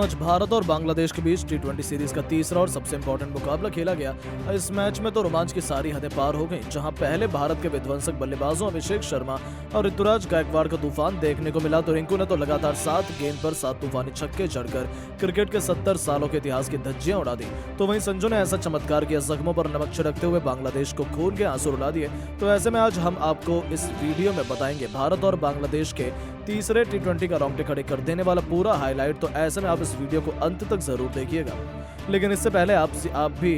आज भारत और बांग्लादेश के बीच टी20 सीरीज का तीसरा और सबसे इंपॉर्टेंट मुकाबला खेला गया। इस मैच में तो रोमांच की सारी हदें पार हो गईं, जहां पहले भारत के विध्वंसक बल्लेबाजों अभिषेक शर्मा और ऋतुराज गायकवाड़ का तूफान देखने को मिला, तो रिंकू ने तो लगातार 7 गेंद पर 7 तूफानी छक्के जड़कर क्रिकेट के 70 सालों के इतिहास की धज्जियां उड़ा दी। तो वहीं संजू ने ऐसा चमत्कार किया, जख्मों पर नमक छिड़कते हुए बांग्लादेश को खून के आंसू रुला दिए। तो ऐसे में आज हम आपको इस वीडियो में बताएंगे भारत और बांग्लादेश के तीसरे टी20 का रोंगटे खड़े कर देने वाला पूरा हाईलाइट। तो ऐसे में आप इस वीडियो को अंत तक जरूर देखिएगा, लेकिन इससे पहले आप भी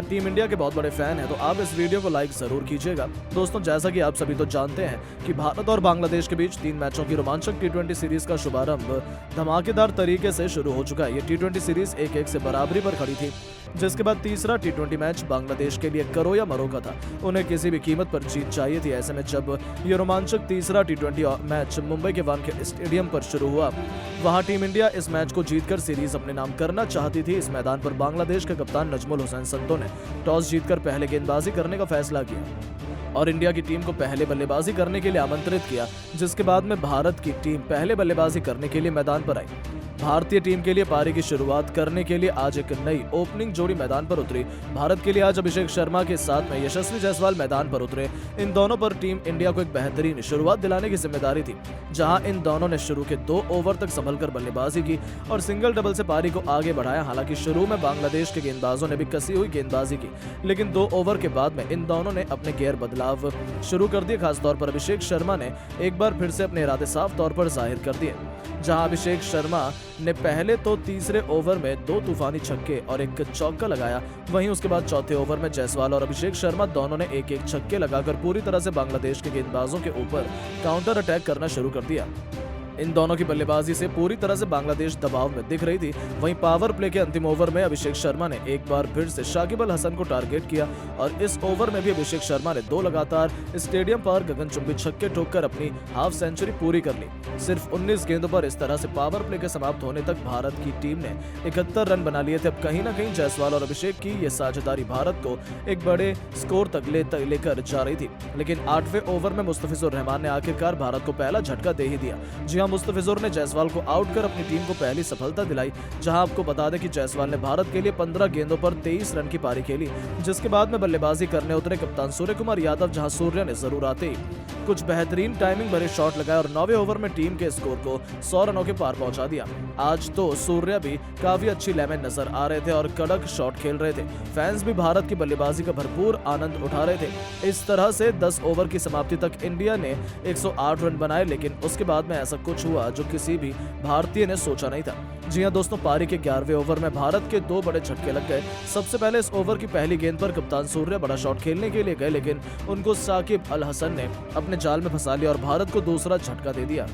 टीम इंडिया के बहुत बड़े फैन हैं, तो आप इस वीडियो को लाइक जरूर कीजिएगा। दोस्तों, जैसा कि आप सभी तो जानते हैं कि भारत और बांग्लादेश के बीच 3 मैचों की रोमांचक टी20 सीरीज का शुभारंभ धमाकेदार तरीके से शुरू हो चुका है। ये टी20 सीरीज 1-1 से बराबरी पर खड़ी थी, जिसके बाद तीसरा टी20 मैच बांग्लादेश के लिए करो या मरो का था। उन्हें किसी भी कीमत पर जीत चाहिए थी। ऐसे में जब ये रोमांचक तीसरा टी20 मैच मुंबई के वानखेड़े स्टेडियम पर शुरू हुआ, वहां टीम इंडिया इस मैच को जीतकर सीरीज अपने नाम करना चाहती थी। इस मैदान पर बांग्लादेश के कप्तान नजमुल हुसैन संतो ने टॉस जीतकर पहले गेंदबाजी करने का फैसला किया और इंडिया की टीम को पहले बल्लेबाजी करने के लिए आमंत्रित किया, जिसके बाद में भारत की टीम पहले बल्लेबाजी करने के लिए मैदान पर आई। भारतीय टीम के लिए पारी की शुरुआत करने के लिए आज एक नई ओपनिंग जोड़ी मैदान पर उतरी। भारत के लिए आज अभिषेक शर्मा के साथ में यशस्वी जायसवाल मैदान पर उतरे। इन दोनों पर टीम इंडिया को एक बेहतरीन शुरुआत दिलाने की जिम्मेदारी थी, जहां इन दोनों ने शुरू के 2 ओवर तक संभलकर बल्लेबाजी की और सिंगल डबल से पारी को आगे बढ़ाया। हालांकि शुरू में बांग्लादेश के गेंदबाजों ने भी कसी हुई गेंदबाजी की, लेकिन 2 ओवर के बाद में इन दोनों ने अपने गेयर बदलाव शुरू कर दिए। खासतौर पर अभिषेक शर्मा ने एक बार फिर से अपने इरादे साफ तौर पर जाहिर कर दिए, जहां अभिषेक शर्मा ने पहले तो तीसरे ओवर में 2 तूफानी छक्के और एक चौका लगाया। वहीं उसके बाद चौथे ओवर में जायसवाल और अभिषेक शर्मा दोनों ने एक एक छक्के लगाकर पूरी तरह से बांग्लादेश के गेंदबाजों के ऊपर काउंटर अटैक करना शुरू कर दिया। इन दोनों की बल्लेबाजी से पूरी तरह से बांग्लादेश दबाव में दिख रही थी। वहीं पावर प्ले के अंतिम ओवर में अभिषेक शर्मा ने एक बार फिर से शाकिब अल हसन को टारगेट किया और इस ओवर में भी अभिषेक शर्मा ने 2 लगातार स्टेडियम पर गगनचुंबी छक्के ठोककर अपनी हाफ सेंचुरी पूरी कर ली। सिर्फ 19 गेंदों पर इस तरह से पावर प्ले के समाप्त होने तक भारत की टीम ने 71 रन बना लिए थे। अब कहीं ना कहीं जायसवाल और अभिषेक की ये साझेदारी भारत को एक बड़े स्कोर तक लेकर जा रही थी, लेकिन 8वें ओवर में मुस्तफिजुर रहमान ने आखिरकार भारत को पहला झटका दे ही दिया। जी हां, मुस्तफिजुर ने जायसवाल को आउट कर अपनी टीम को पहली सफलता दिलाई। जहां आपको बता दें कि जायसवाल ने भारत के लिए 15 गेंदों पर 23 रन की पारी खेली, जिसके बाद में बल्लेबाजी करने उतरे कप्तान सूर्य कुमार यादव, जहां सूर्य ने जरूर आते ही कुछ बेहतरीन टाइमिंग भरे शॉट लगाए और 9वें ओवर में टीम के स्कोर को 100 रनों के पार पहुंचा दिया। आज तो सूर्य भी काफी अच्छी लय में नजर आ रहे थे और कड़क शॉट खेल रहे थे। फैंस भी भारत की बल्लेबाजी का भरपूर आनंद उठा रहे थे। इस तरह से 10 ओवर की समाप्ति तक इंडिया ने 108 रन बनाए, लेकिन उसके बाद में ऐसा कुछ हुआ जो किसी भी भारतीय ने सोचा नहीं था। जी हां दोस्तों, पारी के 11वें ओवर में भारत के 2 बड़े झटके लग गए। सबसे पहले इस ओवर की पहली गेंद पर कप्तान सूर्य बड़ा शॉट खेलने के लिए गए, लेकिन उनको शाकिब अल हसन ने अपने जाल में फंसा लिया और भारत को दूसरा झटका दे दिया।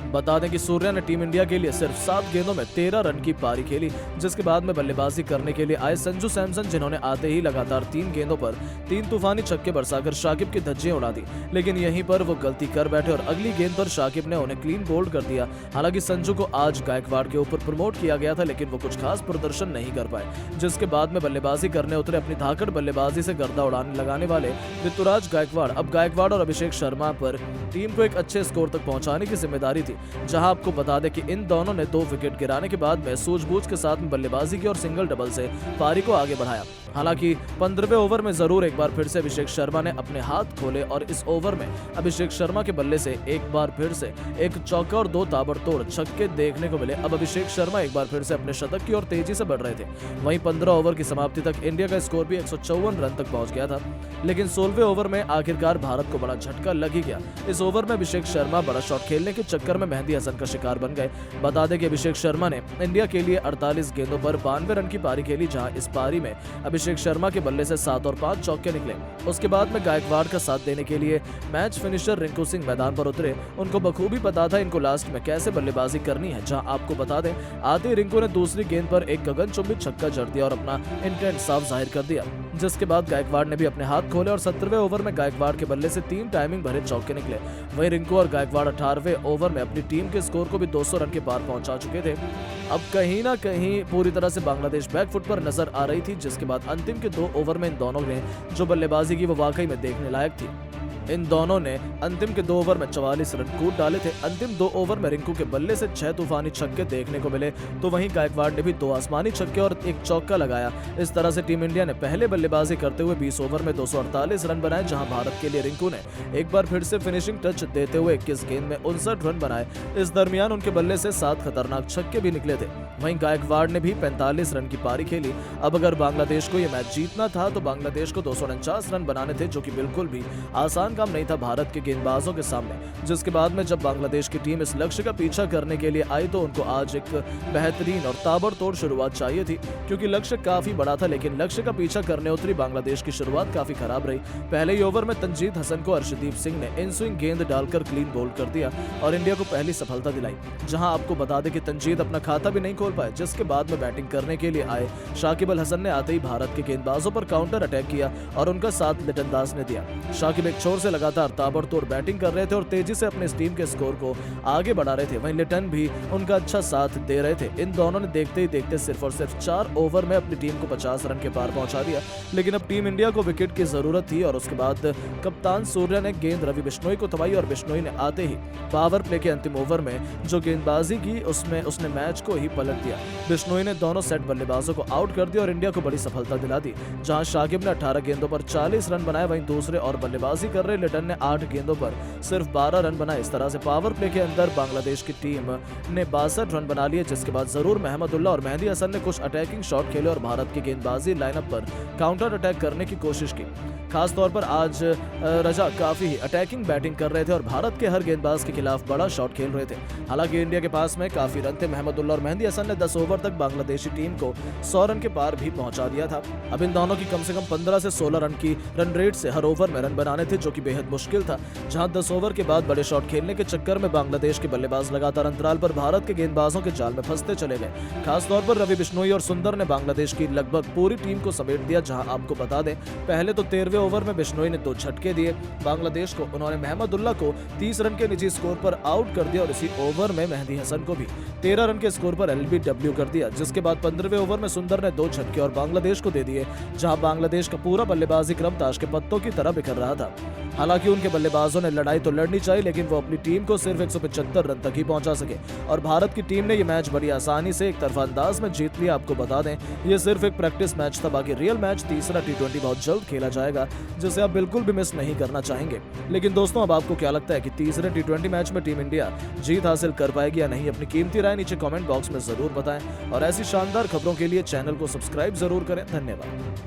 बता दें कि सूर्य ने टीम इंडिया के लिए सिर्फ 7 गेंदों में 13 रन की पारी खेली, जिसके बाद में बल्लेबाजी करने के लिए आए संजू सैमसन, जिन्होंने आते ही लगातार 3 गेंदों पर 3 तूफानी छक्के बरसाकर शाकिब की धज्जियां उड़ा दी। लेकिन यहीं पर वो गलती कर बैठे और अगली गेंद पर शाकिब ने उन्हें क्लीन बोल्ड कर दिया। हालांकि संजू को आज गायकवाड़ के ऊपर प्रमोट किया गया था, लेकिन वो कुछ खास प्रदर्शन नहीं कर पाए, जिसके बाद में बल्लेबाजी करने उतरे अपनी धाकड़ बल्लेबाजी से गर्दा उड़ाने लगाने वाले ऋतुराज गायकवाड़। अब गायकवाड़ और अभिषेक शर्मा पर टीम को एक अच्छे स्कोर तक पहुंचाने की जिम्मेदारी थी, जहां आपको बता दें कि इन दोनों ने 2 विकेट गिराने के बाद में सूझबूझ के साथ में बल्लेबाजी की और सिंगल डबल से पारी को आगे बढ़ाया। हालांकि 15वें ओवर में जरूर एक बार फिर से अभिषेक शर्मा ने अपने हाथ खोले और इस ओवर में अभिषेक शर्मा के बल्ले से एक बार फिर से एक चौका और 2 ताबड़तोड़ छक्के देखने को मिले। अब अभिषेक शर्मा एक बार फिर से अपने शतक की ओर तेजी से बढ़ रहे थे। वहीं 15 ओवर की समाप्ति तक इंडिया का स्कोर भी 154 रन तक पहुंच गया था, लेकिन 16वें ओवर में आखिरकार भारत को बड़ा झटका लग ही गया। इस ओवर में अभिषेक शर्मा बड़ा शॉट खेलने के चक्कर में मेहदी हसन का शिकार बन गए। बता दें कि अभिषेक शर्मा ने इंडिया के लिए 48 गेंदों पर 92 रन की पारी खेली, जहां इस पारी में अभिषेक शर्मा के बल्ले से 7 और 5 चौके निकले। उसके बाद में गायकवाड़ का साथ देने के लिए मैच फिनिशर रिंकू सिंह मैदान पर उतरे। उनको बखूबी पता था इनको लास्ट में कैसे बल्लेबाजी करनी है। जहां आपको बता दें, आते ही रिंकू ने दूसरी गेंद पर एक गगनचुंबी छक्का जड़ दिया और अपना इंटेंट साफ जाहिर कर दिया, जिसके बाद गायकवाड़ ने भी अपने हाथ खोले और 17वें ओवर में गायकवाड़ के बल्ले से 3 टाइमिंग भरे चौके निकले। वहीं रिंकू और गायकवाड़ 18वें ओवर में अपनी टीम के स्कोर को भी 200 रन के पार पहुंचा चुके थे। अब कहीं ना कहीं पूरी तरह से बांग्लादेश बैकफुट पर नजर आ रही थी, जिसके बाद अंतिम के 2 ओवर में इन दोनों ने जो बल्लेबाजी की वो वाकई में देखने लायक थी। इन दोनों ने अंतिम के 2 ओवर में 44 रन कूद डाले थे। अंतिम 2 ओवर में रिंकू के बल्ले से 6 तूफानी छक्के देखने को मिले, तो वहीं गायकवाड़ ने भी 2 आसमानी छक्के और 1 चौका लगाया। इस तरह से टीम इंडिया ने पहले बल्लेबाजी करते हुए 20 ओवर में 248 रन बनाए, जहां भारत के लिए रिंकू ने एक बार फिर से फिनिशिंग टच देते हुए 21 गेंद में 59 रन बनाए। इस दरमियान उनके बल्ले से 7 खतरनाक छक्के भी निकले थे। वहीं गायकवाड़ ने भी 45 रन की पारी खेली। अब अगर बांग्लादेश को यह मैच जीतना था तो बांग्लादेश को 249 रन बनाने थे, जो कि बिल्कुल भी आसान काम नहीं था भारत के गेंदबाजों के सामने। जिसके बाद में जब बांग्लादेश की टीम इस लक्ष्य का पीछा करने के लिए आई तो उनको आज एक बेहतरीन और ताबड़तोड़ शुरुआत चाहिए थी, क्योंकि लक्ष्य काफी बड़ा था। लेकिन लक्ष्य का पीछा करने उतरी बांग्लादेश की शुरुआत काफी खराब रही। पहले ही ओवर में तंजीद हसन को अर्शदीप सिंह ने इन स्विंग गेंद डालकर क्लीन बोल्ड कर दिया और इंडिया को पहली सफलता दिलाई। जहां आपको बता दें कि तंजीद अपना खाता भी नहीं खोल पाए, जिसके बाद में बैटिंग करने के लिए आए शाकिब अल हसन ने आते ही भारत के गेंदबाजों पर काउंटर अटैक किया और उनका साथ लिटन दास ने दिया। शाकिब एक छोर से लगातार ताबड़तोड़ बैटिंग कर रहे थे और तेजी से अपने टीम के स्कोर को आगे बढ़ा रहे थे। वहीं लिटन भी उनका अच्छा साथ दे रहे थे। इन दोनों ने देखते ही देखते सिर्फ और सिर्फ 4 ओवर में अपनी टीम को 50 रन के पार पहुंचा दिया। लेकिन अब टीम इंडिया को विकेट की जरूरत थी और उसके बाद कप्तान सूर्या ने गेंद रवि बिश्नोई को थमाई और बिश्नोई ने आते ही पावर प्ले के अंतिम ओवर में जो गेंदबाजी की उसमें उसने मैच को ही पलट दिया। बिश्नोई ने दोनों सेट बल्लेबाजों को आउट कर दिया और इंडिया को बड़ी सफलता दिला दी। जहां शाकिब ने 18 गेंदों पर 40 रन बनाए, वहीं दूसरे और बल्लेबाजी कर रहे लिटन ने 8 गेंदों पर सिर्फ 12 रन बनाए। इस तरह से पावर प्ले के अंदर बांग्लादेश की टीम ने 62 रन बना लिए, जिसके बाद जरूर महमदुल्लाह और मेहदी हसन ने कुछ अटैकिंग शॉट खेले और भारत की गेंदबाजी लाइनअप पर काउंटर अटैक करने की कोशिश की। खास तौर पर आज रजा काफी ही अटैकिंग बैटिंग कर रहे थे और भारत के हर गेंदबाज के खिलाफ बड़ा शॉट खेल रहे थे। हालांकि इंडिया के पास में काफी रन थे। महमदुल्लाह और मेहदी हसन ने 10 ओवर तक बांग्लादेशी टीम को 100 रन के पार भी पहुंचा दिया था। अब इन दोनों की कम से कम 15 से 16 रन की रन रेट से हर ओवर में रन बनाने थे, जो कि बेहद मुश्किल था। जहां 10 ओवर के बाद बड़े शॉट खेलने के चक्कर में बांग्लादेश के बल्लेबाज लगातार अंतराल पर भारत के गेंदबाजों के जाल में फंसते चले गए। खासतौर पर रवि बिश्नोई और सुंदर ने बांग्लादेश की लगभग पूरी टीम को समेट दिया। जहां आपको बता दें, पहले तो 13वें ओवर में बिश्नोई ने 2 झटके दिए बांग्लादेश को। उन्होंने महमदुल्लाह को 30 रन के निजी स्कोर पर आउट कर दिया और इसी ओवर में मेहदी हसन को भी 13 रन के स्कोर पर एलबीडब्ल्यू कर दिया। जिसके बाद 15वें ओवर में सुंदर ने 2 झटके और बांग्लादेश को दे दिए, जहां बांग्लादेश का पूरा बल्लेबाजी क्रम ताश के पत्तों की तरह बिखर रहा था। हालांकि उनके बल्लेबाजों ने लड़ाई तो लड़नी चाहिए, लेकिन वो अपनी टीम को सिर्फ 175 रन तक ही पहुंचा सके और भारत की टीम ने ये मैच बड़ी आसानी से एक तरफा अंदाज में जीत लिया। आपको बता दें, ये सिर्फ एक प्रैक्टिस मैच था। बाकी रियल मैच तीसरा T20 बहुत जल्द खेला जाएगा, जिसे आप बिल्कुल भी मिस नहीं करना चाहेंगे। लेकिन दोस्तों, अब आपको क्या लगता है कि तीसरे T20 मैच में टीम इंडिया जीत हासिल कर पाएगी या नहीं? अपनी कीमती राय नीचे कमेंट बॉक्स में जरूर बताएं और ऐसी शानदार खबरों के लिए चैनल को सब्सक्राइब जरूर करें। धन्यवाद।